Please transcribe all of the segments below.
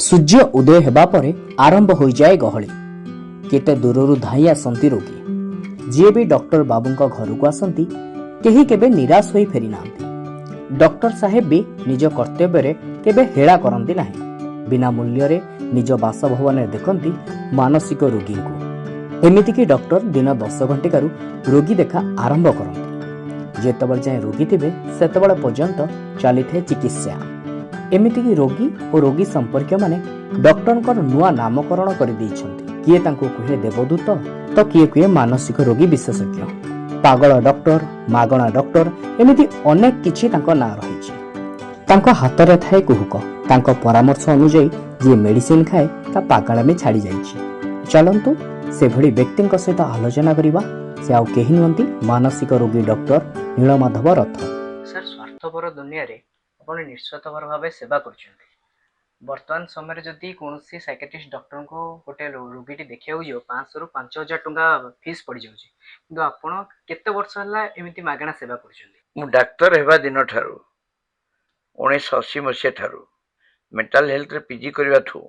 सूर्य उदय हेबा परे आरंभ हो जाए गहली। केते दूररू धाई आसंती रोगी जी भी डॉक्टर बाबूंका घर को आसंती केही केबे निराश होई फेरी नांती। डॉक्टर साहेब भी निज कर्तव्य रे केबे हेळा करंती नाही। बिना मूल्य रे निज बासभवन रे देखंती मानसिक रोगी को। एमिति कि डॉक्टर दिन 10 घंटिकारु रोगी देखा आरंभ करंती। जेतबेले जाय रोगी थिबे सेतबेले पर्यंत चली थे चिकित्सा। एमिति कि रोगी और रोगी संपर्क माने डॉक्टर नुआ नामकरण कर किए तांको कहे देवदूत तो किए कहे मानसिक रोगी विशेषज्ञ, पागल डॉक्टर, मागणा डॉक्टर एमिति अनेक किछि तांको ना रहिछि। तांको हाथ रे थाए कुहुक। तांको परामर्श अनुसार जे मेडिसिन खाए ता पागलामी छाड़ी जाइछि। चलंतु से भली व्यक्तिଙ୍କ सहित आलोचना करिबा। से आउ केहि नुहंती मानसिक रोगी डॉक्टर नीलमाधव रथ। सर, स्वार्थपर दुनिया रे आपण निस्वार्थपर भाव सेवा करछन्ती। वर्तमान समय जदि कौन साइकेट्रिस्ट डॉक्टर को गोटे रोगी देखा 500 ରୁ 5000 टंका फीस पड़ जाऊँगी, कि आपड़ केते वर्ष है एमती मागणा सेवा कर डाक्तर हेबा दिन ठारू 1980 मसीहा ठारू मेंटल हेल्थ रे पीजी करबा थु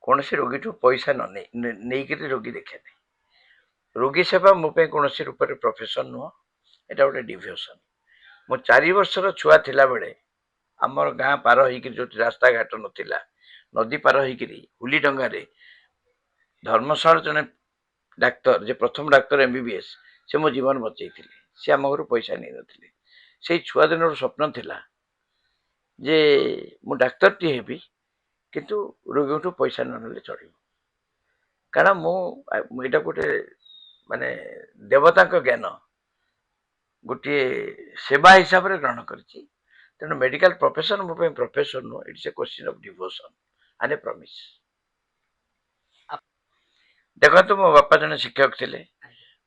कौन रोगी ठू पैसा नहीं रोगी देखे रोगी सेवा मो कौन रूप में प्रोफेशन नुह, एटा गोटे डिवोशन। मो 4 वर्षर छुआ थिला बेले आमर गाँ पार होकर जो रास्ता घाट नथिला, नदी पार होकर हुली डंगा रे धर्मशाला जने डाक्तर जे प्रथम डाक्तर एमबीबीएस से मो जीवन बचई से आम घर पैसा नहीं नथिले। से छुआ दिन स्वप्न थिला जे मु डाक्तर टी हेबी किंतु रोगी ठू पैसा न चढ़। कारण मुझा गोटे माने देवता ज्ञान गोटे सेवा हिसाब से ग्रहण करी। तेणु मेडिकल प्रोफेशन मो profession no, it's a question of devotion and a promise. देखो मो बापा जने शिक्षक थे,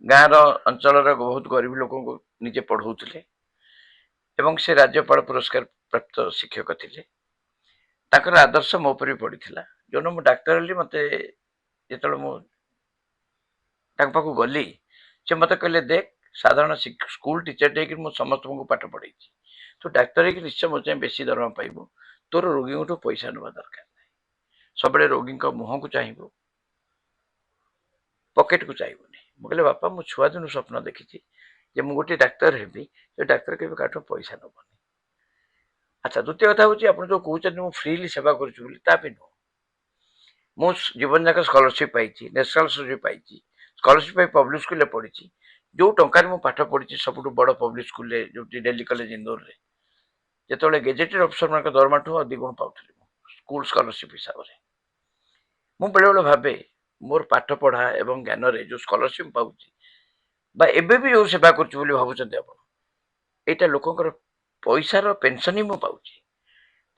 गाँव अंचल बहुत गरीब लोक को निजे पढ़ाऊले एवं से राज्यपाल पुरस्कार प्राप्त शिक्षक थे। ताकर आदर्श मो पर भी पड़ा। जो मु डाक्तर हली मत जो पाखु गली से मत कहले देख साधारण स्कूल टीचर टे समस्त को पाठ पढ़ाई तो डाक्तर निश्चय मो बेसी दरमा पाइबू। तोर रोगी ठू पैसा ना दरकार नहीं। सब रोगी मुह को चाहबू, पकेट को चाहबूनी। मुझे बापा मु छुआ दिन स्वप्न देखी जे मु गोटे डाक्तर हेबी, डाक्तर के काठू पैसा नबनी। अच्छा, द्वितीय कथा हूँ आप जो कहते मुझे फ्रीली सेवा करी नुह। मु जीवन जाक स्कॉलरशिप पाई, नेशनल स्कॉलरशिप पाई, स्कॉलरशिप पाई पब्लिक स्कूल पढ़ी। जो टंकार मु पाठ पढ़ी सब बड़ पब्लिक स्कूल जो दिल्ली कॉलेज इंदौर रे जो गेजेटेड अफिसर मान दरमा ठू अधिक गुण पाऊली स्कूल स्कॉलरशिप हिसाब से। मु बेले बेले भावे मोर पाठ पढ़ा एवं ज्ञान रे जो स्कॉलरशिप पाऊँ बा एबे भी जो सेवा करुँच भावुं आप लोकंर पैसार पेंशन ही मुझे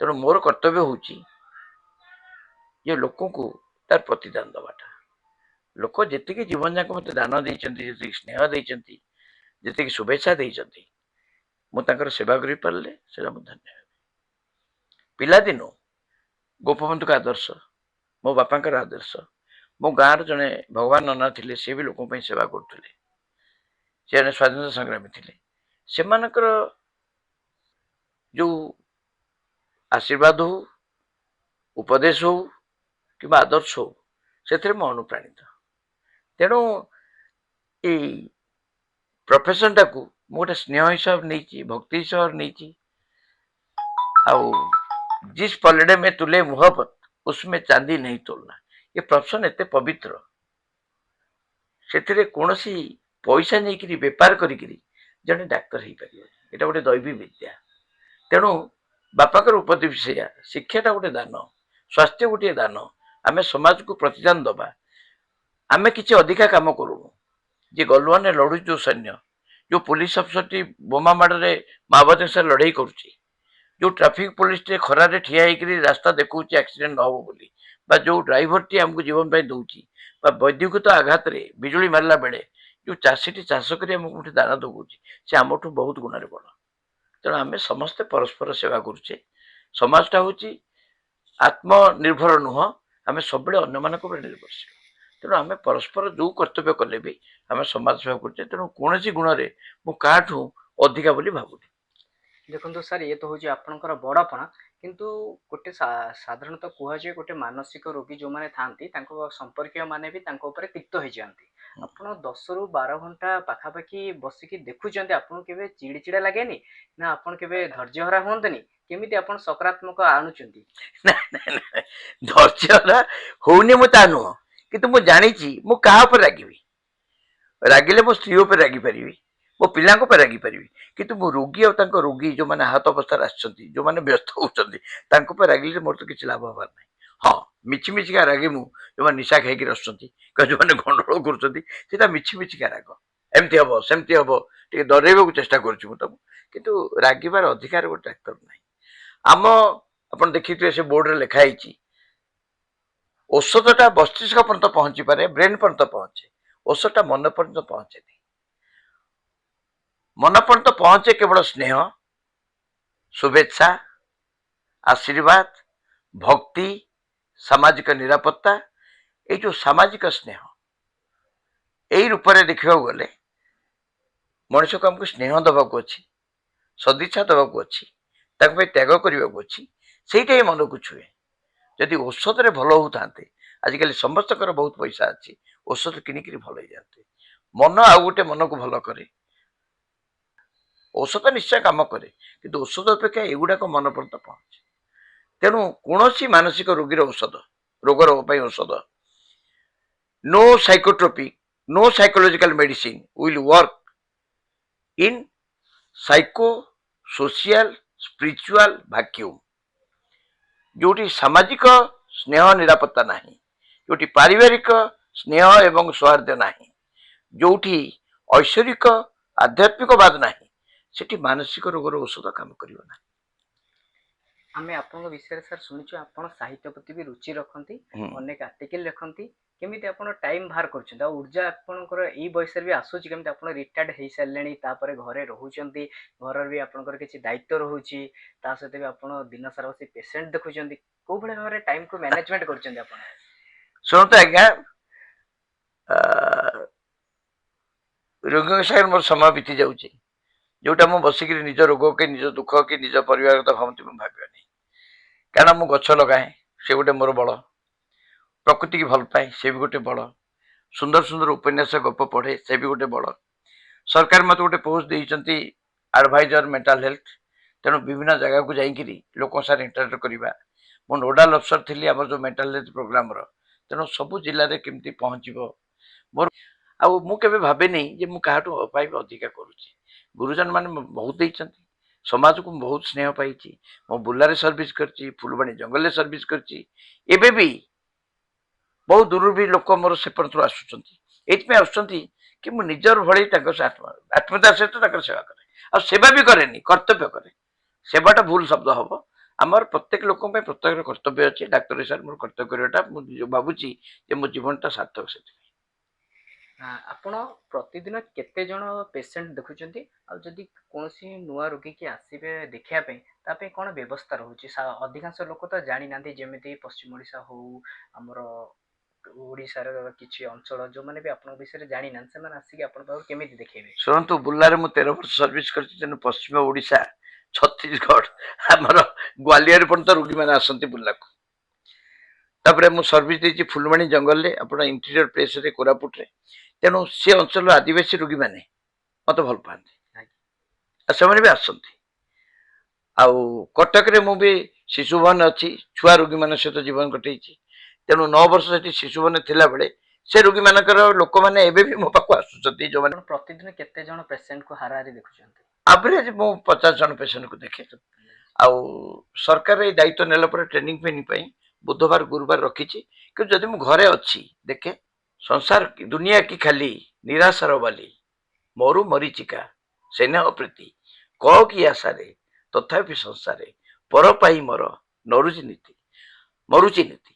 तेणु मोर कर्तव्य हूँ लोक को तार प्रतिदान दबाटा। लोक जी जीवन जाक मत दान देती, जी स्नेह देती, जी शुभेच्छा देती, मुझे सेवा कर पारे से धन्य। पिला दिनु गोपबंधु का आदर्श, मो बापा आदर्श, मो गाँव जड़े भगवान नना थे सी भी लोक सेवा करते। से स्वाधीनता संग्रामी थे। से जो आशीर्वाद हो, उपदेश हो कि आदर्श हो, से अनुप्राणित। तेणु ये प्रोफेशन टाक गोटे स्नेह हिसाब नहीं, भक्ति हिसाब नहीं। जिस पलड़े में तुले मोहब्बत उसमें चांदी नहीं तोलना, ये प्रोफेशन एते पवित्र। से कौन पैसा नहीं बेपार करी जड़े डाक्तर हो पार, यहाँ गोटे दैवी विद्या। तेणु बापाकर उपदेश से शिक्षाटा गोटे दान, स्वास्थ्य गोटे दान। आम समाज को प्रतिदान दबा। आम कि अधिका कम करूँ जे गलुआने लड़ू जो सैन्य, जो पुलिस अफिसर टी बोमा माड़े माओवादी से लड़ाई करुच्ची, जो ट्राफिक पुलिस टे खरारे ठिया होकर रास्ता देखा एक्सीडेंट न हो बोली, बा जो ड्राइवर टी आमको जीवन पाई दौची, बा वैद्युत आघात रे बिजुली मारला बेले जो चाषी टी चाष कर गोटे दाना दौची, से आमठू बहुत गुण बड़। तेणु आम समस्ते परस्पर सेवा करुचे। समाजटा हूँ आत्मनिर्भर नुह, आम सब अन्य मान निर्भरशील। तेणु आम परस्पर जो कर्तव्य कले भी आम समाज सेवा करुचे। तेणु कौन गुण में मुझे अधिका बोली भावुनी। देखो सर, ये तो हूँ आपंकर बड़पण, କିନ୍ତୁ ଗୋଟେ ସାଧାରଣତଃ କୁହାଯାଏ ଗୋଟେ ମାନସିକ ରୋଗୀ ଯୋଉମାନେ ଥାଆନ୍ତି ତାଙ୍କ ସମ୍ପର୍କୀୟ ମାନେ ବି ତାଙ୍କ ଉପରେ ତିକ୍ତ ହେଇଯାଆନ୍ତି। ଆପଣ 10ରୁ 12 ଘଣ୍ଟା ପାଖାପାଖି ବସିକି ଦେଖୁଛନ୍ତି, ଆପଣଙ୍କୁ କେବେ ଚିଡ଼ି ଚିଡ଼ା ଲାଗେନି ନା ଆପଣ କେବେ ଧୈର୍ଯ୍ୟହରା ହୁଅନ୍ତନି? କେମିତି ଆପଣ ସକାରାତ୍ମକ ଆଣୁଛନ୍ତି? ଧୈର୍ଯ୍ୟ ହଉନି ମୁଁ ତା ନୁହଁ, କିନ୍ତୁ ମୁଁ ଜାଣିଛି ମୁଁ କାହା ଉପରେ ରାଗିବି। ରାଗିଲେ ମୋ ସ୍ତ୍ରୀ ଉପରେ ରାଗିପାରିବି, ମୋ ପିଲାଙ୍କ ଉପରେ ରାଗିପାରିବି, କିନ୍ତୁ ମୁଁ ରୋଗୀ ଆଉ ତାଙ୍କ ରୋଗୀ ଯୋଉମାନେ ଆହତ ଅବସ୍ଥାରେ ଆସିଛନ୍ତି, ଯୋଉମାନେ ବ୍ୟସ୍ତ ହଉଛନ୍ତି, ତାଙ୍କ ଉପରେ ରାଗିଲେ ମୋର ତ କିଛି ଲାଭ ହବାର ନାହିଁ। ହଁ, ମିଛି ମିଛିକା ରାଗେ ମୁଁ ଯୋଉମାନେ ନିଶା ଖାଇକି ଆସୁଛନ୍ତି, ଯୋଉମାନେ ଗଣ୍ଡଗୋଳ କରୁଛନ୍ତି, ସେଟା ମିଛି ମିଛିକା ରାଗ। ଏମିତି ହବ ସେମିତି ହବ ଟିକେ ଡରେଇବାକୁ ଚେଷ୍ଟା କରୁଛି ମୁଁ ତାକୁ, କିନ୍ତୁ ରାଗିବାର ଅଧିକାର ଗୋଟେ ଡାକ୍ତର ନାହିଁ। ଆମ ଆପଣ ଦେଖିଥିବେ ସେ ବୋର୍ଡରେ ଲେଖା ହେଇଛି ଔଷଧଟା ମସ୍ତିଷ୍କ ପର୍ଯ୍ୟନ୍ତ ପହଞ୍ଚି ପାରେ, ବ୍ରେନ୍ ପର୍ଯ୍ୟନ୍ତ ପହଞ୍ଚେ, ଔଷଧଟା ମନ ପର୍ଯ୍ୟନ୍ତ ପହଞ୍ଚେନି। ମନ ପର୍ଯ୍ୟନ୍ତ ପହଞ୍ଚେ କେବଳ ସ୍ନେହ, शुभेच्छा, आशीर्वाद, भक्ति, सामाजिक निरापत्ता, ये जो सामाजिक स्नेह यही रूप में देखा गले मनुष्य को आमको स्नेह दबाक अच्छी, सदिच्छा दबाक अच्छी, त्याग करने को अच्छी, सेटा ही मन को छुए। जदि औषध भल होता आजिकल समस्त बहुत पैसा अच्छी, औषध किनिक भल हो जाते। मन आउ गोटे मन को भल करे, औषध निश्चय काम करे, कि औषध अपेक्षा एगुड़ाक मन पर्यंत पहुंचे। तेणु कौन मानसिक रोगी औषध, रोगर औषध, no psychotropic, no psychological medicine will work in psycho social spiritual vacuum. जोटी सामाजिक स्नेह निरापत्ता नहीं, जोटी पारिवारिक स्नेह एवं सौहार्द नहीं, जोटी ऐश्वरिक आध्यात्मिकवाद नहीं, सेठी मानसिक रोगर औषध काम करियो ना। ଆମେ ଆପଣଙ୍କ ବିଷୟରେ ସାର୍ ଶୁଣିଛୁ ଆପଣ ସାହିତ୍ୟ ପ୍ରତି ବି ରୁଚି ରଖନ୍ତି, ଅନେକ ଆର୍ଟିକଲ ଲେଖନ୍ତି। କେମିତି ଆପଣ ଟାଇମ ବାହାର କରୁଛନ୍ତି ଆଉ ଉର୍ଜା ଆପଣଙ୍କର ଏଇ ବୟସରେ ବି ଆସୁଛି? କେମିତି ଆପଣ ରିଟାୟାର୍ଡ ହେଇସାରିଲେଣି, ତାପରେ ଘରେ ରହୁଛନ୍ତି, ଘରର ବି ଆପଣଙ୍କର କିଛି ଦାୟିତ୍ୱ ରହୁଛି, ତା ସହିତ ବି ଆପଣ ଦିନ ସାରା ବସି ପେସେଣ୍ଟ ଦେଖୁଛନ୍ତି, କୋଉ ଭଳି ଭାବରେ ଟାଇମକୁ ମ୍ୟାନେଜମେଣ୍ଟ କରୁଛନ୍ତି ଆପଣ? ଶୁଣନ୍ତୁ ଆଜ୍ଞା, ରୋଗୀଙ୍କ ସାଙ୍ଗରେ ମୋର ସମୟ ବିତି ଯାଉଛି, जोटा मु बसिक निज रोग कि निज दुख कि निज परिवार कथा भावती मुझे भाविनी। कारण मु गछ लगाए, से गोटे मोर बड़, प्रकृति की भल पाए, से भी गोटे बड़, सुंदर सुंदर उपन्यास गप पढ़े, से भी गोटे बड़। सरकार मत गोटे पोस्ट देती एडवाइजर मेंटल हेल्थ, तेणु विभिन्न जगह को जाकरी लोक सार इंटरेक्ट करवा। मु नोडाल अफसर थी आम जो मेंटल हेल्थ प्रोग्राम, तेणु सबू जिले में केमती पहुँचब मोर आउ मु केबे भाबेनी जे मु काहाटू अपाइब अधिका करूची। गुरुजन माने बहुत देइछंती, समाज को बहुत स्नेह पाई। मो बुल्लारे सर्विस करची, फुलबाणी जंगल सर्विस करची, एबे भी बहुत दूर भी लोक मोर से परंतु आसुचंती। एथमे आसुचंती कि मु निजर भଳି ताको आत्मदार सहित ताकर सेवा करे, आ सेवा भी करेनी, कर्तव्य करे। सेवाटा भूल शब्द हबो, आमर प्रत्येक लोक पे प्रत्येक कर्तव्य अछि। डाक्टर हिसाब मोर कर्तव्य करटा मु भाबुची जे मो जीवनटा सार्थक सेति। ଆପଣ ପ୍ରତିଦିନ କେତେ ଜଣ ପେସେଣ୍ଟ ଦେଖୁଛନ୍ତି, ଆଉ ଯଦି କୌଣସି ନୂଆ ରୋଗୀ କି ଆସିବେ ଦେଖିବା ପାଇଁ, ତା ପାଇଁ କ'ଣ ବ୍ୟବସ୍ଥା ରହୁଛି? ଅଧିକାଂଶ ଲୋକ ତ ଜାଣିନାହାନ୍ତି, ଯେମିତି ପଶ୍ଚିମ ଓଡ଼ିଶା ହଉ, ଆମର ଓଡ଼ିଶାର କିଛି ଅଞ୍ଚଳ ଯୋଉମାନେ ବି ଆପଣଙ୍କ ବିଷୟରେ ଜାଣିନାହାନ୍ତି, ସେମାନେ ଆସିକି ଆପଣଙ୍କ ପାଖକୁ କେମିତି ଦେଖେଇବେ? ଶୁଣନ୍ତୁ, ବୁର୍ଲାରେ ମୁଁ 13 ବର୍ଷ ସର୍ଭିସ କରିଛି, ତେଣୁ ପଶ୍ଚିମ ଓଡ଼ିଶା, ଛତିଶଗଡ଼, ଆମର ଗ୍ୱାଲିୟର ପର୍ଯ୍ୟନ୍ତ ରୋଗୀମାନେ ଆସନ୍ତି ବୁର୍ଲାକୁ। ତାପରେ ମୁଁ ସର୍ଭିସ ଦେଇଛି ଫୁଲବାଣୀ ଜଙ୍ଗଲରେ, ଆପଣ ଇଣ୍ଟେରିୟର ପ୍ଲେସରେ, କୋରାପୁଟରେ। ତେଣୁ ସେ ଅଞ୍ଚଳର ଆଦିବାସୀ ରୋଗୀ ମାନେ ମତେ ଭଲ ପାଆନ୍ତି, ସେମାନେ ବି ଆସନ୍ତି। ଆଉ କଟକରେ ମୁଁ ବି ଶିଶୁଭବନ ଅଛି, ଛୁଆ ରୋଗୀ ମାନଙ୍କ ସହିତ ଜୀବନ କଟେଇଛି। ତେଣୁ 9 ବର୍ଷ ସେଠି ଶିଶୁଭବନ ଥିଲାବେଳେ ସେ ରୋଗୀ ମାନଙ୍କର ଲୋକମାନେ ଏବେ ବି ମୋ ପାଖକୁ ଆସୁଛନ୍ତି। ଯୋଉମାନେ ପ୍ରତିଦିନ କେତେ ଜଣ ପେସେଣ୍ଟକୁ ହାରାହାରି ଦେଖୁଛନ୍ତି? ଆଭରେଜ ମୁଁ 50 ଜଣ ପେସେଣ୍ଟକୁ ଦେଖେ। ଆଉ ସରକାର ଏଇ ଦାୟିତ୍ୱ ନେଲା ପରେ ଟ୍ରେନିଂ ଫେନିଂ ପାଇଁ बुधवार गुरुवार रखी, कि जदि मु घरे अच्छी देखे संसार की दुनिया की खाली निराशार वाली मरु मरीचिका स्नेह प्रीति कह की आशारे तथापि संसारे पर पाई मोर नरुची नीति मरुची नीति